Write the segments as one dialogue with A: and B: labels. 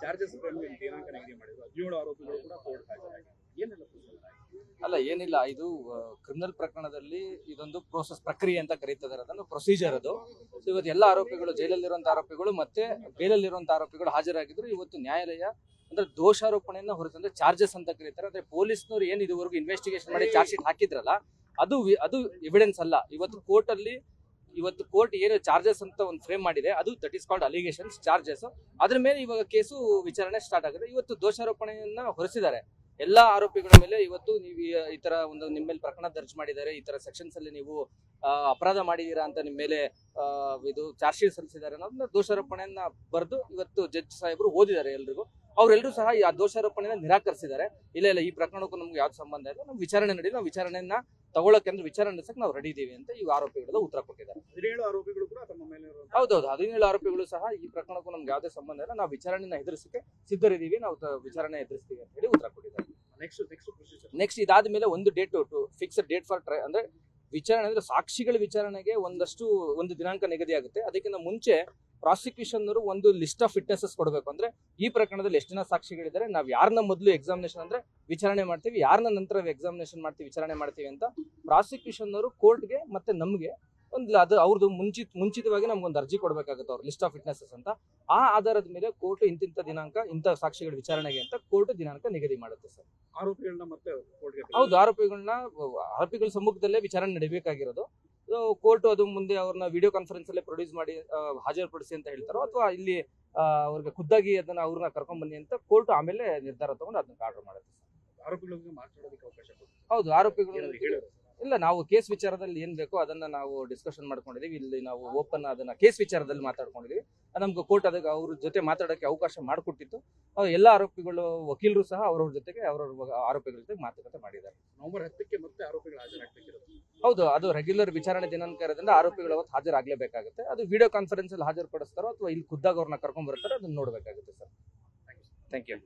A: Charges ದಿನಾಂಕ ನಿಗದಿ ಮಾಡಿದ್ರು 17 ಆರೋಪಿಗಳು ಕೂಡ ಕೋರ್ಟ್ ಹಾಜರಾಗಿದ್ದಾರೆ. ಏನೆಲ್ಲ
B: ಅಲ್ಲ ಏನಿಲ್ಲ, ಇದು ಕ್ರಿಮಿನಲ್ ಪ್ರಕರಣದಲ್ಲಿ ಇದೊಂದು ಪ್ರೋಸೆಸ್ ಪ್ರಕ್ರಿಯೆ ಅಂತ ಕರೀತಿದ್ದಾರೆ, ಅದನ್ನು ಪ್ರೊಸೀಜರ್ ಅದು. ಇವತ್ತು ಎಲ್ಲ ಆರೋಪಿಗಳು, ಜೈಲಲ್ಲಿರುವಂತಹ ಆರೋಪಿಗಳು ಮತ್ತೆ ಬೇಲಲ್ಲಿರುವಂತಹ ಆರೋಪಿಗಳು ಹಾಜರಾಗಿದ್ರು. ಇವತ್ತು ನ್ಯಾಯಾಲಯ ಅಂದ್ರೆ ದೋಷಾರೋಪಣೆಯನ್ನ ಹೊರತಂದ್ರೆ ಚಾರ್ಜಸ್ ಅಂತ ಕರೀತಾರೆ. ಅಂದ್ರೆ ಪೊಲೀಸ್ನವರು ಏನ್ ಇದುವರೆಗೂ ಇನ್ವೆಸ್ಟಿಗೇಷನ್ ಮಾಡಿ ಚಾರ್ಜ್ ಶೀಟ್ ಹಾಕಿದ್ರಲ್ಲ, ಅದು ಎವಿಡೆನ್ಸ್ ಅಲ್ಲ. ಇವತ್ತು ಕೋರ್ಟ್ ಏನು ಚಾರ್ಜಸ್ ಅಂತ ಒಂದು ಫ್ರೇಮ್ ಮಾಡಿದೆ, ಅದು that is called allegations, charges. ಅದ್ರ ಮೇಲೆ ಇವಾಗ ಕೇಸು ವಿಚಾರಣೆ ಸ್ಟಾರ್ಟ್ ಆಗಿದೆ. ಇವತ್ತು ದೋಷಾರೋಪಣೆಯನ್ನ ಹೊರಿಸಿದ್ದಾರೆ ಎಲ್ಲಾ ಆರೋಪಿಗಳ ಮೇಲೆ. ಇವತ್ತು ನೀವು ಈ ತರ ಒಂದು ನಿಮ್ಮ ಮೇಲೆ ಪ್ರಕರಣ ದರ್ಜ್ ಮಾಡಿದ್ದಾರೆ, ಈ ತರ ಸೆಕ್ಷನ್ಸ್ ಅಲ್ಲಿ ನೀವು ಅಪರಾಧ ಮಾಡಿದೀರಾ ಅಂತ ನಿಮ್ಮ ಮೇಲೆ ಇದು ಚಾರ್ಜ್ ಶೀಟ್ ಸಲ್ಲಿಸಿದ್ದಾರೆ ಅನ್ನೋದನ್ನ ದೋಷಾರೋಪಣೆಯನ್ನ ಬರೆದು ಇವತ್ತು ಜಡ್ಜ್ ಸಾಹೇಬರು ಓದಿದ್ದಾರೆ ಎಲ್ರಿಗೂ. ಅವರೆಲ್ಲರೂ ಸಹ ಆ ದೋಷಾರೋಪಣೆಯನ್ನ ನಿರಾಕರಿಸಿದ್ದಾರೆ. ಇಲ್ಲ ಈ ಪ್ರಕರಣಕ್ಕೂ ನಮ್ಗೆ ಯಾವ್ದು ಸಂಬಂಧ ಇಲ್ಲ, ನಮ್ಗೆ ವಿಚಾರಣೆ ನಡೀಲಿ, ನಾವು ವಿಚಾರಣೆಯನ್ನ ತಗೊಳಕ್ಕೆ ಅಂದ್ರೆ ವಿಚಾರಣೆ ನಡೆಸಕ್ಕೆ ನಾವು ರೆಡಿ ಇದೀವಿ ಅಂತ ಈ ಆರೋಪಿಗಳು ಉತ್ತರ ಕೊಟ್ಟಿದ್ದಾರೆ.
A: 17 ಆರೋಪಿಗಳು ಕೂಡ ತಮ್ಮ ಮೇಲೆ
B: ಹೌದೌದು, 17 ಆರೋಪಿಗಳು ಸಹ ಈ ಪ್ರಕರಣಕ್ಕೂ ನಮ್ಗೆ ಯಾವುದೇ ಸಂಬಂಧ ಇಲ್ಲ, ನಾವು ವಿಚಾರಣೆನ ಎದುರಿಸಕ್ಕೆ ಸಿದ್ಧರಿದ್ದೀವಿ, ನಾವು ವಿಚಾರಣೆ ಎದುರಿಸ್ತೀವಿ ಅಂತ ಹೇಳಿ ಉತ್ತರ ಕೊಟ್ಟಿದ್ದಾರೆ. ನೆಕ್ಸ್ಟ್ ಇದಾದ್ಮೇಲೆ ಒಂದು ಡೇಟ್ ಫಿಕ್ಸ್ಡ್ ಡೇಟ್ ಫಾರ್ ಅಂದ್ರೆ ವಿಚಾರಣೆ ಅಂದ್ರೆ ಸಾಕ್ಷಿಗಳ ವಿಚಾರಣೆಗೆ ಒಂದು ದಿನಾಂಕ ನಿಗದಿ ಆಗುತ್ತೆ. ಅದಕ್ಕಿಂತ ಮುಂಚೆ ಪ್ರಾಸಿಕ್ಯೂಷನ್ ಅವರು ಒಂದು ಲಿಸ್ಟ್ ಆಫ್ ವಿಟ್ನೆಸಸ್ ಕೊಡಬೇಕು. ಅಂದ್ರೆ ಈ ಪ್ರಕರಣದಲ್ಲಿ ಎಷ್ಟು ಜನ ಸಾಕ್ಷಿಗಳಿದ್ದಾರೆ, ನಾವು ಯಾರನ್ನ ಮೊದಲು ಎಕ್ಸಾಮಿನೇಷನ್ ಅಂದ್ರೆ ವಿಚಾರಣೆ ಮಾಡ್ತೀವಿ, ಯಾರನ್ನ ನಂತರ ಎಕ್ಸಾಮಿನೇಷನ್ ಮಾಡ್ತೀವಿ, ವಿಚಾರಣೆ ಮಾಡ್ತೀವಿ ಅಂತ ಪ್ರಾಸಿಕ್ಯೂಷನ್ ಅವರು ಕೋರ್ಟ್ಗೆ ಮತ್ತೆ ನಮಗೆ ಅದು ಅವ್ರದ್ದು ಮುಂಚಿತವಾಗಿ ನಮ್ಗೊಂದು ಅರ್ಜಿ ಕೊಡಬೇಕಾಗುತ್ತೆ, ಅವ್ರ ಲಿಸ್ಟ್ ಆಫ್ ವಿಟ್ನೆಸಸ್ ಅಂತ. ಆ ಆಧಾರದ ಮೇಲೆ ಕೋರ್ಟ್ ಇಂತಿಂತ ದಿನಾಂಕ ಇಂಥ ಸಾಕ್ಷಿಗಳ ವಿಚಾರಣೆಗೆ ಅಂತ ಕೋರ್ಟ್ ದಿನಾಂಕ ನಿಗದಿ ಮಾಡುತ್ತೆ ಸರ್.
A: ಆರೋಪಿಗಳನ್ನ ಮತ್ತೆ
B: ಹೌದು, ಆರೋಪಿಗಳ ಸಮ್ಮುಖದಲ್ಲೇ ವಿಚಾರಣೆ ನಡೀಬೇಕಾಗಿರೋದು. ಕೋರ್ಟ್ ಅದು ಮುಂದೆ ಅವ್ರನ್ನ ವಿಡಿಯೋ ಕಾನ್ಫರೆನ್ಸ್ ಅಲ್ಲೇ ಪ್ರೊಡ್ಯೂಸ್ ಮಾಡಿ ಹಾಜರುಪಡಿಸಿ ಅಂತ ಹೇಳ್ತಾರೋ, ಅಥವಾ ಇಲ್ಲಿ ಅವ್ರಿಗೆ ಖುದ್ದಾಗಿ ಅದನ್ನ ಅವ್ರನ್ನ ಕರ್ಕೊಂಡ್ ಬನ್ನಿ ಅಂತ ಕೋರ್ಟ್ ಆಮೇಲೆ ನಿರ್ಧಾರ ತಗೊಂಡು ಅದನ್ನ ಆರ್ಡರ್ ಮಾಡುತ್ತೆ.
A: ಆರೋಪಿಗಳಿಗೆ ಮಾತಾಡೋದಕ್ಕೆ ಅವಕಾಶ
B: ಹೌದು, ಆರೋಪಿಗಳು ಇಲ್ಲ, ನಾವು ಕೇಸ್ ವಿಚಾರದಲ್ಲಿ ಏನ್ ಬೇಕೋ ಅದನ್ನ ನಾವು ಡಿಸ್ಕಷನ್ ಮಾಡ್ಕೊಂಡಿದೀವಿ. ಇಲ್ಲಿ ನಾವು ಓಪನ್ ಅದನ್ನ ಕೇಸ್ ವಿಚಾರದಲ್ಲಿ ಮಾತಾಡ್ಕೊಂಡಿದೀವಿ. ನಮ್ಗೆ ಕೋರ್ಟ್ ಅದಕ್ಕೆ ಅವ್ರ ಜೊತೆ ಮಾತಾಡೋಕೆ ಅವಕಾಶ ಮಾಡಿಕೊಟ್ಟಿತ್ತು. ಎಲ್ಲ ಆರೋಪಿಗಳು ವಕೀಲರು ಸಹ ಅವ್ರವ್ರ ಜೊತೆಗೆ ಆರೋಪಿಗಳ ಜೊತೆ ಮಾತುಕತೆ ಮಾಡಿದ್ದಾರೆ.
A: ನವೆಂಬರ್ 10ಕ್ಕೆ ಮತ್ತೆ ಆರೋಪಿಗಳು ಹಾಜರಾಗಬೇಕಿರೋದು.
B: ಹೌದು, ಅದು ರೆಗ್ಯುಲರ್ ವಿಚಾರಣೆ ದಿನಾಂಕ ಇರೋದ್ರಿಂದ ಆರೋಪಿಗಳು ಅವತ್ತು ಹಾಜರಾಗಲೇಬೇಕಾಗುತ್ತೆ. ಅದು ವಿಡಿಯೋ ಕಾನ್ಫರೆನ್ಸ್ ಅಲ್ಲಿ ಹಾಜರುಪಡಿಸ್ತಾರೋ ಅಥವಾ ಇಲ್ಲಿ ಖುದ್ದಾಗ ಅವ್ರನ್ನ ಕರ್ಕೊಂಡ್ ಬರ್ತಾರೋ ಅದನ್ನ ನೋಡ್ಬೇಕಾಗುತ್ತೆ sir. Thank you.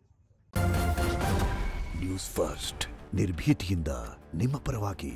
C: News first, ನಿರ್ಭೀತಿಯಿಂದ ನಿಮ್ಮ ಪರವಾಗಿ.